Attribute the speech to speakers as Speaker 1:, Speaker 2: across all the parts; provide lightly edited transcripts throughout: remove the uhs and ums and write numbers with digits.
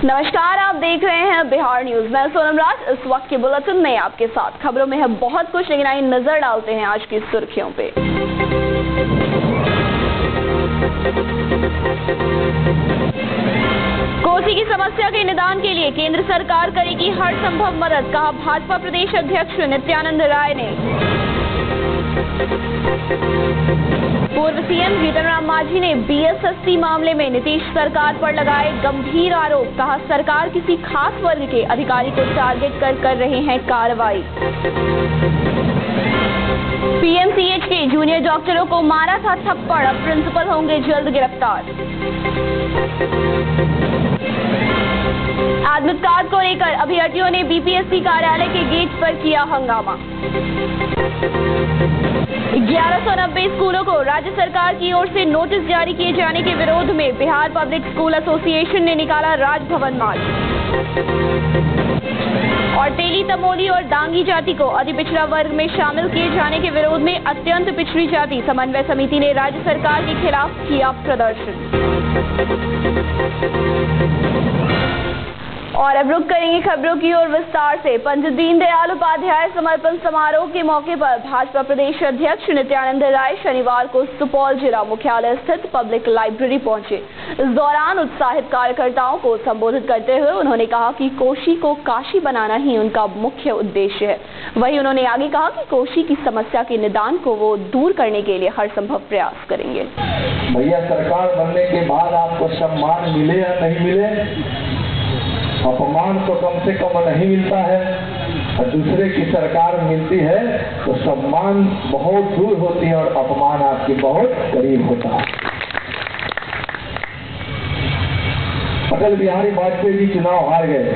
Speaker 1: नमस्कार, आप देख रहे हैं बिहार न्यूज। मैं सोनम राज। इस वक्त के बुलेटिन में आपके साथ खबरों में है बहुत कुछ, लेकिन आइए नजर डालते हैं आज की सुर्खियों पे। कोसी की समस्या के निदान के लिए केंद्र सरकार करेगी हर संभव मदद, कहा भाजपा प्रदेश अध्यक्ष नित्यानंद राय ने। पूर्व सीएम जीतन राम मांझी ने बीएसएससी मामले में नीतीश सरकार पर लगाए गंभीर आरोप, कहा सरकार किसी खास वर्ग के अधिकारी को टारगेट कर रहे हैं कार्रवाई। पीएमसीएच के जूनियर डॉक्टरों को मारा था थप्पड़, अब प्रिंसिपल होंगे जल्द गिरफ्तार। आदमिक कार्ड को लेकर अभ्यर्थियों ने बीपीएससी कार्यालय के गेट पर किया हंगामा। 1190 स्कूलों को राज्य सरकार की ओर से नोटिस जारी किए जाने के विरोध में बिहार पब्लिक स्कूल एसोसिएशन ने निकाला राजभवन मार्च। और तेली, तमोली और डांगी जाति को अति पिछड़ा वर्ग में शामिल किए जाने के विरोध में अत्यंत पिछड़ी जाति समन्वय समिति ने राज्य सरकार के खिलाफ किया प्रदर्शन। और अब रुक करेंगे खबरों की ओर विस्तार से। पंडित दीनदयाल उपाध्याय समर्पण समारोह के मौके पर भाजपा प्रदेश अध्यक्ष नित्यानंद राय शनिवार को सुपौल जिला मुख्यालय स्थित पब्लिक लाइब्रेरी पहुंचे। इस दौरान उत्साहित कार्यकर्ताओं को संबोधित करते हुए उन्होंने कहा कि कोसी को काशी बनाना ही उनका मुख्य उद्देश्य है। वहीं उन्होंने आगे कहा कि कोसी की समस्या के निदान को वो दूर करने के लिए हर संभव प्रयास करेंगे।
Speaker 2: भैया, सरकार बनने के बाद आपको सम्मान मिले या नहीं मिले, अपमान तो कम से कम नहीं मिलता है, और दूसरे की सरकार मिलती है तो सम्मान बहुत दूर होती है और अपमान आपके बहुत करीब होता है। अटल बिहारी वाजपेयी जी चुनाव हार गए,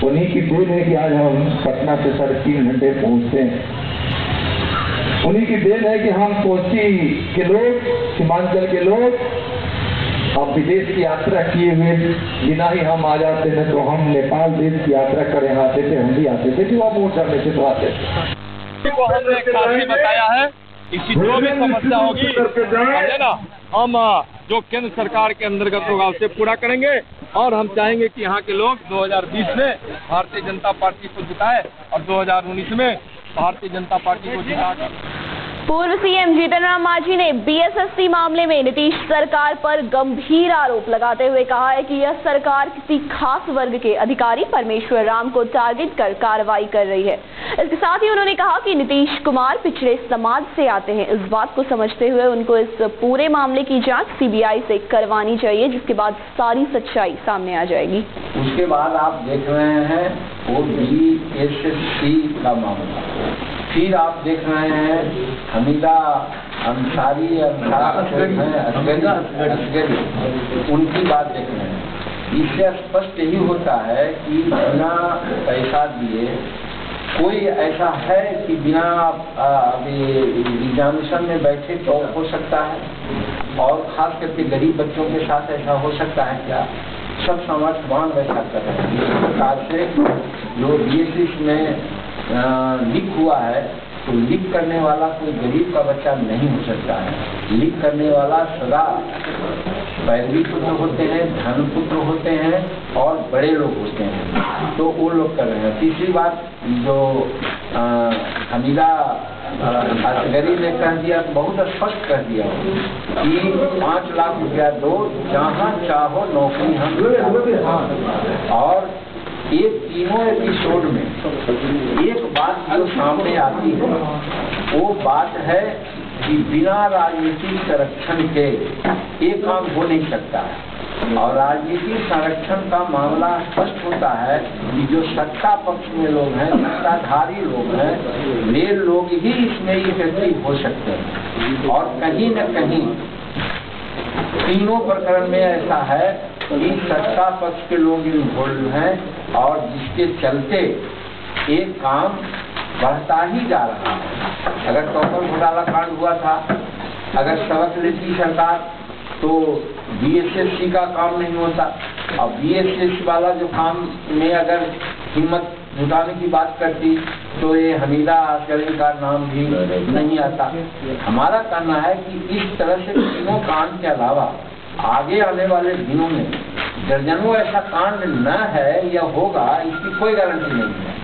Speaker 2: उन्हीं की देन है कि आज हम पटना से 3.5 घंटे पहुंचते हैं। उन्हीं की देन है कि हम कोसी के लोग, सीमांचल के लोग अब विदेश की यात्रा किए हुए बिना ही हम आ जाते हैं, तो हम नेपाल देश की यात्रा करें आते थे, हम भी आते थे कि वह मोर्चा में से तो आते थे।
Speaker 3: को हमने काफी बताया है कि जो भी समस्या होगी है ना, हम जो केंद्र सरकार के अंतर्गत होगा उसे पूरा करेंगे। और हम चाहेंगे कि यहाँ के लोग 2020 में भारतीय जनता पार्टी को जिताए और 2019 में भारतीय जनता पार्टी को जिता।
Speaker 1: पूर्व सीएम जीतन राम मांझी ने बीएसएससी मामले में नीतीश सरकार पर गंभीर आरोप लगाते हुए कहा है कि यह सरकार किसी खास वर्ग के अधिकारी परमेश्वर राम को टारगेट कर कार्रवाई कर रही है। इसके साथ ही उन्होंने कहा कि नीतीश कुमार पिछड़े समाज से आते हैं। इस बात को समझते हुए उनको इस पूरे मामले की जांच सीबीआई से करवानी चाहिए, जिसके बाद सारी सच्चाई सामने आ जाएगी।
Speaker 4: उसके बाद आप देख रहे हैं वो बीएसएससी का मामला, फिर आप देख रहे हैं हमीदा अंसारी उनकी बात देख रहे हैं। इससे स्पष्ट यही होता है कि बिना पैसा दिए कोई ऐसा है कि बिना एग्जामिनेशन में बैठे तो हो सकता है, और खास करके गरीब बच्चों के साथ ऐसा हो सकता है क्या? सब सामर्थ्यवान वैसा कर रहे हैं। इस प्रकार से जो बीएसएससी में लीक हुआ है, तो लीक करने वाला कोई गरीब का बच्चा नहीं हो सकता है। लीक करने वाला सदा पैरवी पुत्र होते हैं, धन पुत्र होते हैं और बड़े लोग होते हैं, तो वो लोग कर रहे हैं। तीसरी बात जो हमीदा असगरी ने कह दिया, बहुत स्पष्ट कह दिया कि 5 लाख रुपया दो, जहाँ चाहो नौकरी हम। और ये तीनों एपिसोड में एक बात जो सामने आती है वो बात है कि बिना राजनीतिक संरक्षण के ये काम हो नहीं सकता है। और राजनीतिक संरक्षण का मामला स्पष्ट होता है कि जो सत्ता पक्ष में लोग हैं, सत्ताधारी लोग हैं, वे लोग ही इसमें इफेक्टिव हो सकते हैं। और कहीं न कहीं तीनों प्रकरण में ऐसा है कि सत्ता पक्ष के लोग इन्वॉल्व हैं, और जिसके चलते एक काम बढ़ता ही जा रहा है। अगर टोकन घोटाला कांड हुआ था, अगर सबक लेती सरकार, तो बीएसएससी का काम नहीं होता। अब बीएसएससी वाला जो काम में अगर हिम्मत जुटाने की बात करती तो ये हमीदा असगरी का नाम भी नहीं आता। हमारा कहना है कि इस तरह से तीनों कांड के अलावा आगे आने वाले दिनों में दर्जनों ऐसा कांड न है या होगा, इसकी कोई गारंटी नहीं है।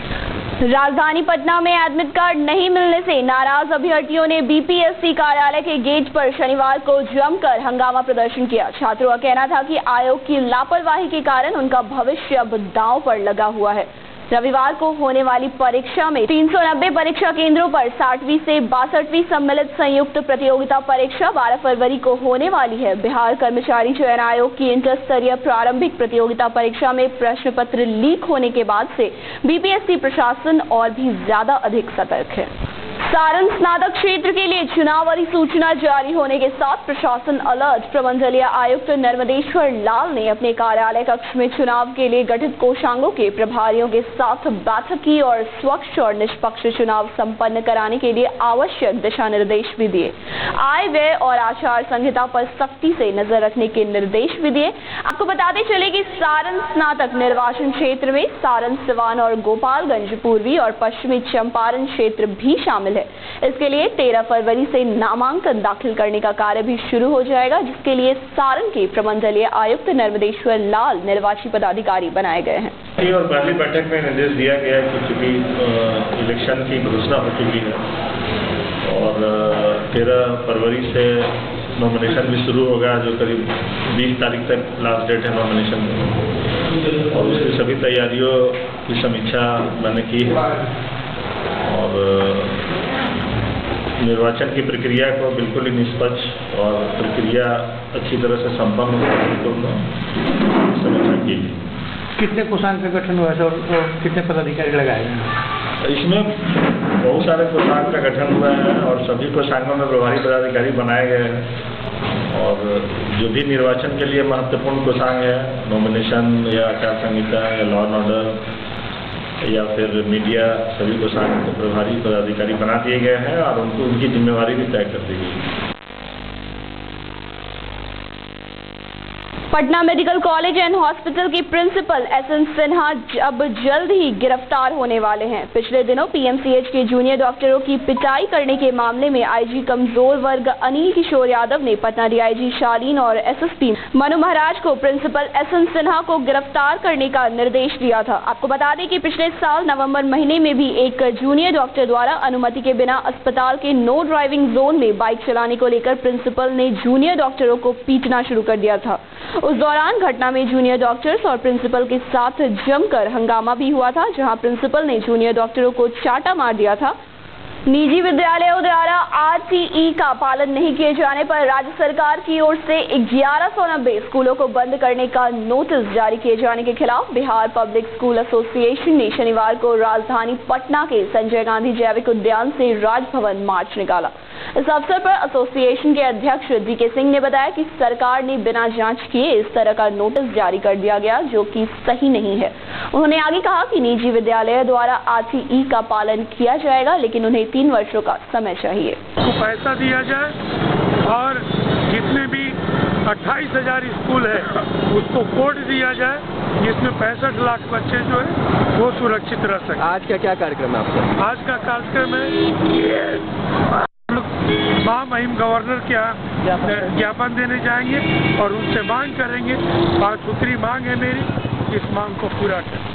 Speaker 1: राजधानी पटना में एडमिट कार्ड नहीं मिलने से नाराज अभ्यर्थियों ने बीपीएससी कार्यालय के गेट पर शनिवार को जमकर हंगामा प्रदर्शन किया। छात्रों का कहना था कि आयोग की लापरवाही के कारण उनका भविष्य अब दांव पर लगा हुआ है। रविवार को होने वाली परीक्षा में 390 परीक्षा केंद्रों पर 60वीं से 62वीं सम्मिलित संयुक्त प्रतियोगिता परीक्षा 12 फरवरी को होने वाली है। बिहार कर्मचारी चयन आयोग की इंटर स्तरीय प्रारंभिक प्रतियोगिता परीक्षा में प्रश्न पत्र लीक होने के बाद से बीपीएससी प्रशासन और भी ज्यादा अधिक सतर्क है। सारण स्नातक क्षेत्र के लिए चुनाव अधिसूचना जारी होने के साथ प्रशासन अलर्ट। प्रमंडलीय आयुक्त नर्मदेश्वर लाल ने अपने कार्यालय कक्ष में चुनाव के लिए गठित कोषांगों के प्रभारियों के साथ बैठक की और स्वच्छ और निष्पक्ष चुनाव संपन्न कराने के लिए आवश्यक दिशा निर्देश भी दिए। आय व्यय और आचार संहिता पर सख्ती से नजर रखने के निर्देश भी दिए। आपको बताते चले कि सारण स्नातक निर्वाचन क्षेत्र में सारण, सिवान और गोपालगंज, पूर्वी और पश्चिमी चंपारण क्षेत्र भी शामिल है। इसके लिए 13 फरवरी से नामांकन दाखिल करने का कार्य भी शुरू हो जाएगा, जिसके लिए सारण के प्रमंडलीय आयुक्त नर्मदेश्वर लाल निर्वाची पदाधिकारी बनाए गए हैं।
Speaker 5: और पहली बैठक में निर्देश दिया गया है कि चूंकि इलेक्शन की घोषणा हो चुकी है और 13 फरवरी से नॉमिनेशन भी शुरू होगा, जो करीब 20 तारीख तक लास्ट डेट है नॉमिनेशन में, और उसकी सभी तैयारियों की समीक्षा मैंने की है और निर्वाचन की प्रक्रिया को बिल्कुल ही निष्पक्ष और प्रक्रिया अच्छी तरह से संपन्न होने को समीक्षा की।
Speaker 6: कितने कोषांग का गठन हुआ है और कितने पदाधिकारी लगाए हैं?
Speaker 5: इसमें बहुत सारे कोषांग का गठन हुआ है और सभी कोषांगों में प्रभारी पदाधिकारी बनाए गए हैं और जो भी निर्वाचन के लिए महत्वपूर्ण कोषांग है, नॉमिनेशन या आचार संहिता या लॉ एंड ऑर्डर या फिर मीडिया, सभी कोषांग के प्रभारी पदाधिकारी बना दिए गए हैं और उनको उनकी जिम्मेवारी भी तय कर दी गई है।
Speaker 1: Patna medical college and hospital के प्रिंसिपल एसएन सिन्हा अब जल्द ही गिरफ्तार होने वाले हैं। पिछले दिनों पीएमसीएच के जूनियर डॉक्टरों की पिटाई करने के मामले में आईजी कमजोर वर्ग अनिल किशोर यादव ने पटना डीआईजी शालीन और एसएसपी मनु महाराज को प्रिंसिपल एसएन सिन्हा को गिरफ्तार करने का निर्देश दिया था। आपको बता दें कि पिछले साल नवंबर महीने में भी एक जूनियर डॉक्टर द्वारा अनुमति के बिना अस्पताल के नो ड्राइविंग जोन में बाइक चलाने को लेकर प्रिंसिपल ने जूनियर डॉक्टरों को पीटना शुरू कर दिया था। उस दौरान घटना में जूनियर डॉक्टर्स और प्रिंसिपल के साथ जमकर हंगामा भी हुआ था, जहां प्रिंसिपल ने जूनियर डॉक्टरों को चाटा मार दिया था। निजी विद्यालयों द्वारा आरटीई का पालन नहीं किए जाने पर राज्य सरकार की ओर से 1190 स्कूलों को बंद करने का नोटिस जारी किए जाने के खिलाफ बिहार पब्लिक स्कूल एसोसिएशन ने शनिवार को राजधानी पटना के संजय गांधी जैविक उद्यान से राजभवन मार्च निकाला। इस अवसर पर एसोसिएशन के अध्यक्ष डीके सिंह ने बताया कि सरकार ने बिना जांच किए इस तरह का नोटिस जारी कर दिया गया, जो कि सही नहीं है। उन्होंने आगे कहा कि निजी विद्यालय द्वारा आरटीई का पालन किया जाएगा, लेकिन उन्हें 3 वर्षों का समय चाहिए।
Speaker 6: तो पैसा दिया जाए और जितने भी 28,000 स्कूल है उसको कोड दिया जाए, जिसमें 65 लाख बच्चे जो है वो सुरक्षित रह सके।
Speaker 7: आज का क्या कार्यक्रम है आपका?
Speaker 6: आज का कार्यक्रम है महामहिम गवर्नर के यहाँ ज्ञापन देने जाएंगे और उनसे मांग करेंगे, 5 सूत्री मांग है मेरी, इस मांग को पूरा करें।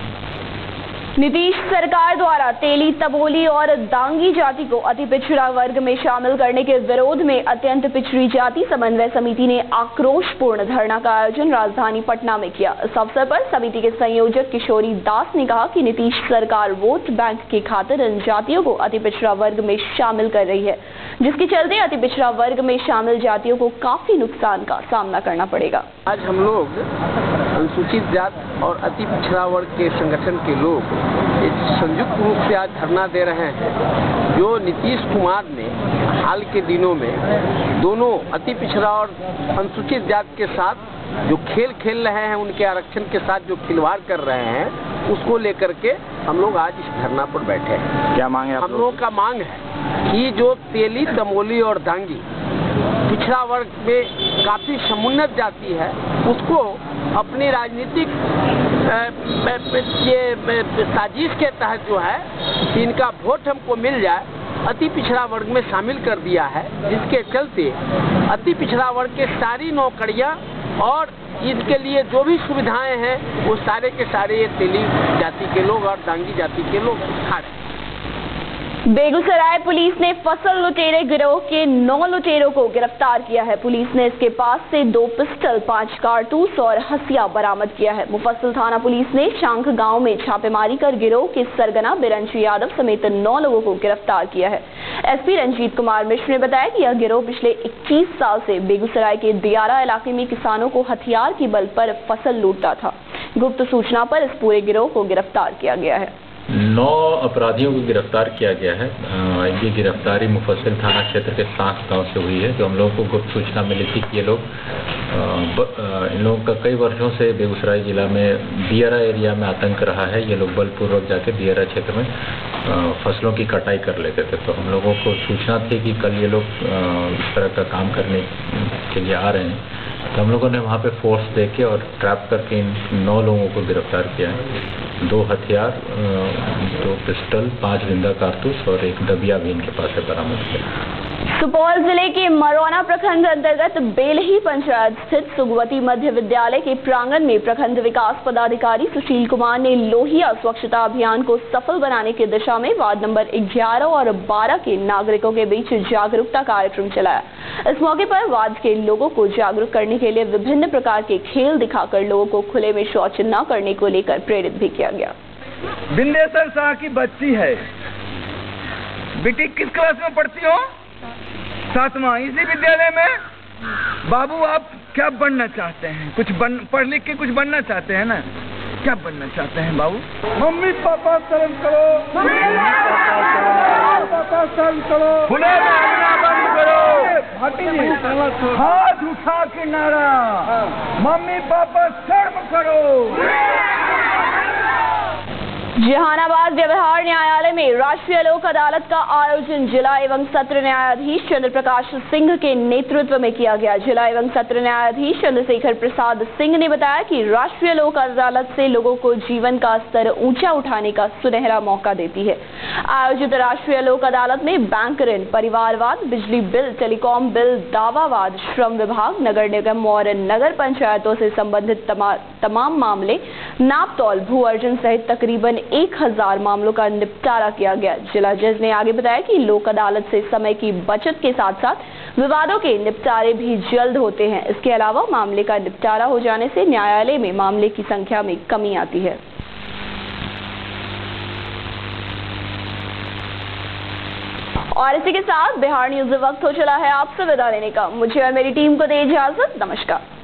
Speaker 1: नीतीश सरकार द्वारा तेली, तबोली और दांगी जाति को अति पिछड़ा वर्ग में शामिल करने के विरोध में अत्यंत पिछड़ी जाति समन्वय समिति ने आक्रोशपूर्ण धरना का आयोजन राजधानी पटना में किया। इस अवसर पर समिति के संयोजक किशोरी दास ने कहा कि नीतीश सरकार वोट बैंक की खातिर इन जातियों को अति पिछड़ा वर्ग में शामिल कर रही है, जिसके चलते अति पिछड़ा वर्ग में शामिल जातियों को काफी नुकसान का सामना करना पड़ेगा।
Speaker 7: आज हम लोग अनुसूचित जात और अति पिछड़ा वर्ग के संगठन के लोग संयुक्त रूप से आज धरना दे रहे हैं। जो नीतीश कुमार ने हाल के दिनों में दोनों अति पिछड़ा और अनुसूचित जात के साथ जो खेल खेल रहे हैं, उनके आरक्षण के साथ जो खिलवाड़ कर रहे हैं, उसको लेकर के हम लोग आज इस धरना पर बैठे हैं।
Speaker 8: क्या मांग है?
Speaker 7: हम लोग का मांग है कि जो तेली, तमोली और दांगी पिछड़ा वर्ग में काफी समुन्नत जाति है, उसको अपनी राजनीतिक ये साजिश के तहत जो है इनका वोट हमको मिल जाए, अति पिछड़ा वर्ग में शामिल कर दिया है, जिसके चलते अति पिछड़ा वर्ग के सारी नौकरियां और ईद के लिए जो भी सुविधाएं हैं वो सारे के सारे ये तेली जाति के लोग और दांगी जाति के लोग खा रहे हैं।
Speaker 1: बेगूसराय पुलिस ने फसल लुटेरे गिरोह के 9 लुटेरों को गिरफ्तार किया है। पुलिस ने इसके पास से 2 पिस्टल, 5 कारतूस और हथियार बरामद किया है। मुफस्सिल थाना पुलिस ने शांख गांव में छापेमारी कर गिरोह के सरगना बिरंची यादव समेत 9 लोगों को गिरफ्तार किया है। एसपी रंजीत कुमार मिश्र ने बताया कि यह गिरोह पिछले 21 साल से बेगूसराय के दियारा इलाके में किसानों को हथियार के बल पर फसल लूटता था। गुप्त सूचना पर इस पूरे गिरोह को गिरफ्तार किया गया है।
Speaker 8: 9 अपराधियों को गिरफ्तार किया गया है। ये गिरफ्तारी मुफस्सिल थाना क्षेत्र के सांख गांव से हुई है। जो हम लोगों को गुप्त सूचना मिली थी कि ये लोग इन लोगों का कई वर्षों से बेगूसराय जिला में दियारा एरिया में आतंक रहा है। ये लोग बलपूर्वक जाके दियारा क्षेत्र में फसलों की कटाई कर लेते थे। तो हम लोगों को सूचना थी कि कल ये लोग इस तरह का काम करने के लिए आ रहे हैं। तो हम लोगों ने वहाँ पे फोर्स देके और ट्रैप करके इन 9 लोगों को गिरफ्तार किया है। 2 हथियार, 2 पिस्टल, 5 जिंदा कारतूस और 1 डबिया भी इनके पास है बरामद किया।
Speaker 1: सुपौल जिले के मरौना प्रखंड अंतर्गत बेलही पंचायत स्थित सुगवती मध्य विद्यालय के प्रांगण में प्रखंड विकास पदाधिकारी सुशील कुमार ने लोहिया स्वच्छता अभियान को सफल बनाने की दिशा में वार्ड नंबर 11 और 12 के नागरिकों के बीच जागरूकता कार्यक्रम चलाया। इस मौके पर वार्ड के लोगों को जागरूक करने के लिए विभिन्न प्रकार के खेल दिखाकर लोगों को खुले में शौच न करने को लेकर प्रेरित भी किया गया।
Speaker 9: बिंदेश्वर शाह की बच्ची है। बेटी किस क्लास में पढ़ती हो? 7वां। इसी विद्यालय में। बाबू आप क्या बनना चाहते हैं? कुछ पढ़ लिख के कुछ बनना चाहते हैं ना? क्या बनना चाहते हैं बाबू? मम्मी पापा शर्म करो, पापा शर्म करो, खुले भागना बंद करो, हाथ उठा के नारा, मम्मी पापा शर्म करो।
Speaker 1: जहानाबाद व्यवहार न्यायालय में राष्ट्रीय लोक अदालत का आयोजन जिला एवं सत्र न्यायाधीश चंद्र प्रकाश सिंह के नेतृत्व में किया गया। जिला एवं सत्र न्यायाधीश चंद्रशेखर प्रसाद सिंह ने बताया कि राष्ट्रीय लोक अदालत से लोगों को जीवन का स्तर ऊंचा उठाने का सुनहरा मौका देती है। आयोजित राष्ट्रीय लोक अदालत में बैंक ऋण, परिवारवाद, बिजली बिल, टेलीकॉम बिल, दावावाद, श्रम विभाग, नगर निगम और नगर पंचायतों से संबंधित तमाम मामले, नापतौल, भू अर्जन सहित तकरीबन 1000 मामलों का निपटारा किया गया। जिला जज ने आगे बताया कि लोक अदालत से समय की बचत के साथ साथ विवादों के निपटारे भी जल्द होते हैं। इसके अलावा मामले का निपटारा हो जाने से न्यायालय में मामले की संख्या में कमी आती है। और इसी के साथ बिहार न्यूज़ वक्त हो चला है आपसे विदा लेने का। मुझे और मेरी टीम को दे इजाजत। नमस्कार।